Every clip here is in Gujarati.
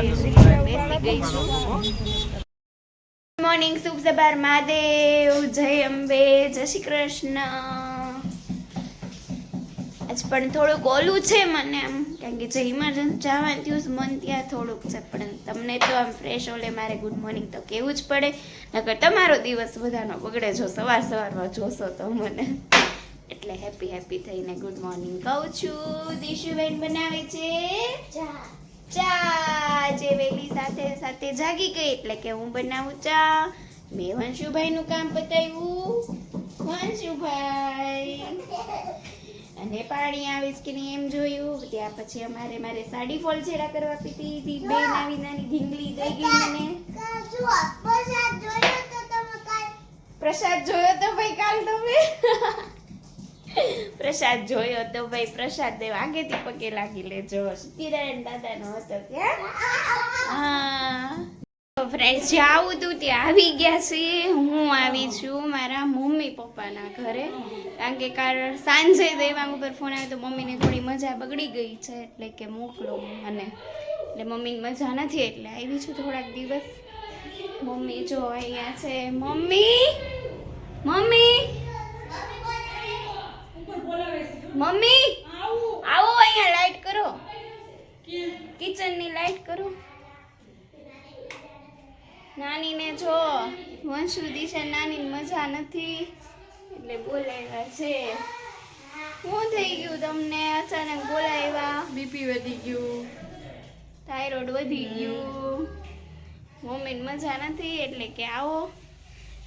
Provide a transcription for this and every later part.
બેસી ગઈ છું. ગુડ મોર્નિંગ, શુભ સવાર, મહાદેવ, જય અંબે, જય શ્રી કૃષ્ણ. આજ પણ થોડુંક ઓલું છે મને આમ, કારણ કે જે ઇમરજન્સી જવાનું થયું મન ત્યાં થોડુંક છે, પણ તમને તો આમ ફ્રેશ ઓલે મારે ગુડ મોર્નિંગ તો કેવું જ પડે, નકર તમારો દિવસ બધાનો બગડે જો સવારમાં જોશો તો મને. એટલે હેપી હેપી થઈને ગુડ મોર્નિંગ કહું છું. દીશુબેન બનાવે છે ચા. જે વેલી સાથે સાથે જાગી ગઈ એટલે કે હું બનાવું ચા. મેં વંશુભાઈ નું કામ પતાવ્યું. વંશુભાઈ અને પાણી આવે કે નહીં એમ જોયું. ત્યાં પછી મારે સાડી ફોલ છેડા કરવા પીતી. બેન આવી નાની ઢીંગલી દઈ ગઈ મને. પ્રસાદ જોયો તો ભાઈ કાલ તમે? પ્રસાદ જોયો તો ભાઈ, પ્રસાદ દેવ આગેથી પગે લાગી લેજો. સત્યનારાયણ દાદાનો હતો ત્યાં. હા ફ્રેન્ડ્સ, જે આવું હતું ત્યાં આવી ગયા છીએ. હું આવી છું મારા મમ્મી પપ્પાના ઘરે, કારણ કે કાલ સાંજે દેવાંગ ઉપર ફોન આવ્યો તો મમ્મીને થોડી મજા બગડી ગઈ છે, એટલે કે મોકલો મને. એટલે મમ્મીને મજા નથી એટલે આવી છું થોડાક દિવસ. મમ્મી જો અહીંયા છે. મમ્મી મમ્મી મમ્મી આવો, અહીંયા લાઈટ કરો, કિચનની લાઈટ કરો. નાનીને જો વંશુ દિશા નાની મજા નથી એટલે બોલાવ્યા છે. શું થઈ ગયું તમને અચાનક બોલાવ્યા? બીપી વધી ગયું, થાઇરોઇડ વધી ગયું, મમ્મીને મજા નથી એટલે કે આવો.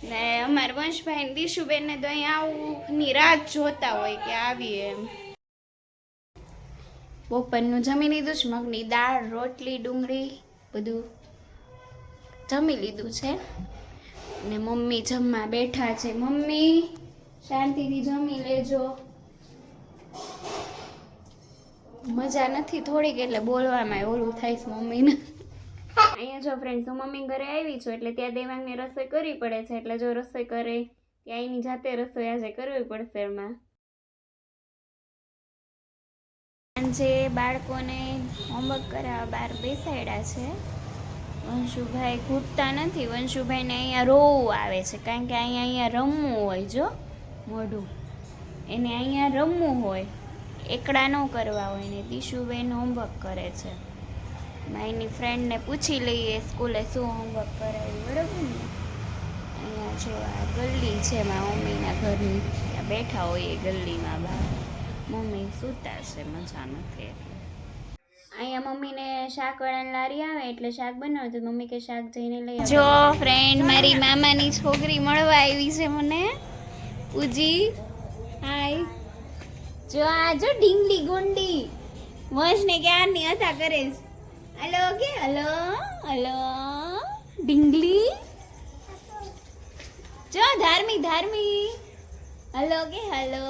ને અમારા વંશભાઈ ને દીશુબેન ને તો અહીંયા આવું ની રાત જોતા હોય કે આવીએ એમ. બપોરનું જમી લીધું છે, મગની દાળ, રોટલી, ડુંગળી બધું જમી લીધું છે. ને મમ્મી જમવા બેઠા છે. મમ્મી શાંતિથી જમી લેજો. મજા નથી થોડીક એટલે બોલવામાં ઓલું થાય છે મમ્મીને. અહીંયા જો ફ્રેન્ડ્સ, હું મમ્મી ઘરે આવી છું એટલે ત્યાં દેવાંગને રસોઈ કરવી પડે છે, એટલે જો રસોઈ કરે ત્યાં એની જાતે રસોઈ આજે કરવી પડશે. એમાં સાંજે બાળકોને હોમવર્ક કરાવવા બહાર બેસાડ્યા છે. વંશુભાઈ ઘૂટતા નથી. વંશુભાઈને અહીંયા રોવું આવે છે, કારણ કે અહીંયા રમવું હોય. જો મોઢું એને અહીંયા રમવું હોય, એકડા ન કરવા હોય. ને દીશુબેન હોમવર્ક કરે છે. એની ફ્રેન્ડને પૂછી લઈએ સ્કૂલે શું હોમવર્ક કરાવ્યું, બરાબર ને. અહીંયા જો આ ગલ્લી છે મારા મમ્મીના ઘરની, ત્યાં બેઠા હોય એ ગલ્લીમાં બહાર. મમ્મી સૂતા છે, મજા નથી એટલે. અહીંયા મમ્મીને શાકવાળાની લારી આવે એટલે શાક બનાવે તો મમ્મી કે શાક જઈને લઈ આવે. જો ફ્રેન્ડ, મારી મામાની છોકરી મળવા આવી છે મને, પૂજી. હાય. જો આ જો ઢીંગલી ગુંડી વંશને ક્યારની હતા કરે છે. હલો કે હલો હલો ઢીંગલી. જો ધાર્મી હલો કે હલો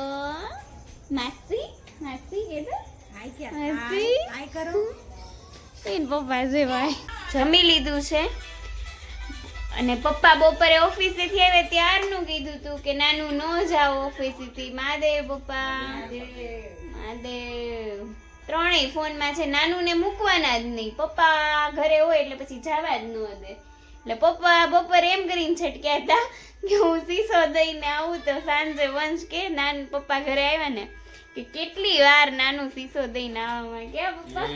માસી. માસી કે તો માસી હાય કરો. એન પપ્પા છે ભાઈ. જમી લીધું છે અને પપ્પા બપોરે ઓફિસેથી આવે ત્યારનું કીધું તું કે નાનું ન જાવ ઓફિસેથી. મહાદેવ પપ્પા મહાદેવ. ત્રણેય ફોનમાં છે. નાનુને મૂકવાના જ નહીં. પપ્પા ઘરે હોય એટલે પછી જવા જ ન દે. એટલે પપ્પા બપોરે એમ કરીને છટક્યા હતા કે હું શીશો દઈને આવું તો સાંજે વંશ કે નાનું પપ્પા ઘરે આવ્યા ને કે કેટલી વાર નાનું શીશો દઈને આવવામાં. ક્યાં પપ્પા?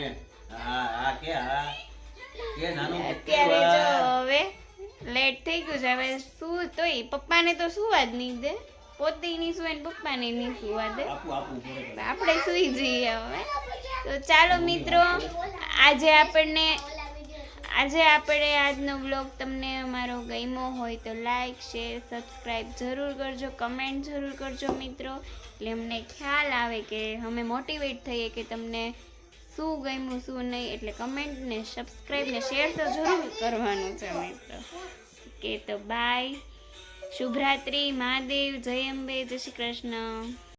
અત્યારે જો હવે લેટ થઈ ગયું છે. હવે શું તોય પપ્પાને તો સુવા જ નહીં દે. પોતે નહીં સુવે ને પપ્પાને નહીં સુવા દે. આપણે સુઈ જઈએ હવે. તો ચાલો મિત્રો, આજે આપણે આજનો બ્લોગ તમને અમારો ગમ્યો હોય તો લાઈક, શેર, સબસ્ક્રાઈબ જરૂર કરજો, કમેન્ટ જરૂર કરજો મિત્રો. એટલે અમને ખ્યાલ આવે કે અમે મોટિવેટ થઈએ કે તમને શું ગમ્યું શું નહીં. એટલે કમેન્ટ ને સબસ્ક્રાઈબ ને શેર તો જરૂર કરવાનું છે મિત્રો. ઓકે, તો બાય, શુભરાત્રી, મહાદેવ, જય અંબે, જય શ્રી કૃષ્ણ.